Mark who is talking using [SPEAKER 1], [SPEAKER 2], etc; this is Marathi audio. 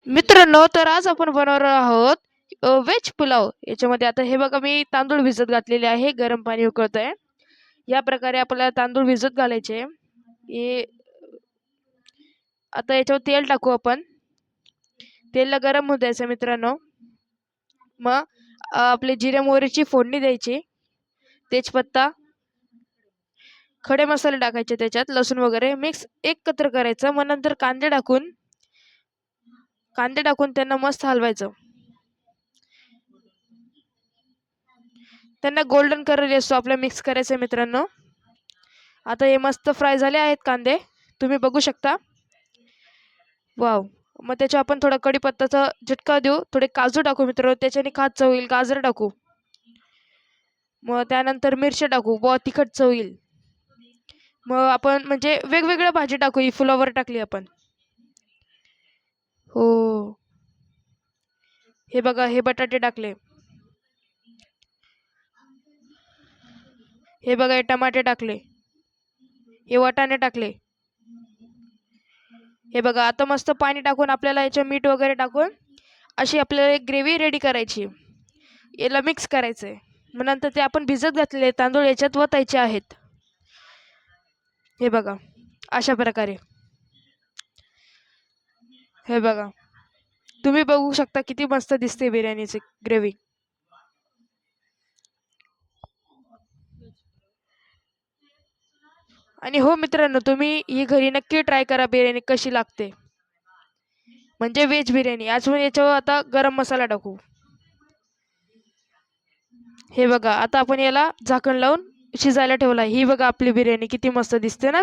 [SPEAKER 1] मित्रांनो, तर आज आपण बनवणार आहोत व्हेज पुलाव. याच्यामध्ये आता हे बघा, मी तांदूळ भिजत घातलेले आहे, गरम पाणी उकळत आहे. या प्रकारे आपल्याला तांदूळ भिजत घालायचे. हे आता याच्यावर तेल टाकू आपण. तेलला गरम होऊ द्यायचं मित्रांनो. मग आपले जिरे मोहरीची फोडणी द्यायची. तेजपत्ता, खडे मसाले टाकायचे, त्याच्यात लसूण वगैरे मिक्स एकत्र करायचं. मग नंतर कांदे टाकून त्यांना मस्त हलवायचं. त्यांना गोल्डन कलर येतो आपल्या मिक्स करायचं आहे मित्रांनो. आता हे मस्त फ्राय झाले आहेत कांदे, तुम्ही बघू शकता. वाव. मग त्याच्या आपण थोडा कढीपत्त्याचा झटका देऊ, थोडे काजू टाकू मित्रांनो, त्याच्याने खात चव येईल. गाजर टाकू, मग त्यानंतर मिरच्या टाकू, बहुत तिखट चव येईल. मग आपण म्हणजे वेगवेगळ्या भाजी टाकू. ही फुलावर टाकली आपण. हो, हे बघा, हे बटाटे टाकले, हे बघा, हे टमाटे टाकले, हे वाटाणे टाकले. हे बघा, आता मस्त पाणी टाकून आपल्याला याच्या मीठ वगैरे टाकून अशी आपल्याला एक ग्रेव्ही रेडी करायची. याला मिक्स करायचंय. मग नंतर ते आपण भिजत घातलेले तांदूळ याच्यात वतायचे आहेत. हे बघा, अशा प्रकारे. हे बघा, तुम्ही बघू शकता किती मस्त दिसते बिर्याणीची ग्रेव्ही. आणि हो मित्रांनो, तुम्ही ही घरी नक्की ट्राय करा, बिर्याणी कशी लागते. म्हणजे व्हेज बिर्याणी. आज मी याच्यावर आता गरम मसाला टाकू. हे बघा, आता आपण याला झाकण लावून शिजायला ठेवला. ही बघा आपली बिर्याणी किती मस्त दिसते ना.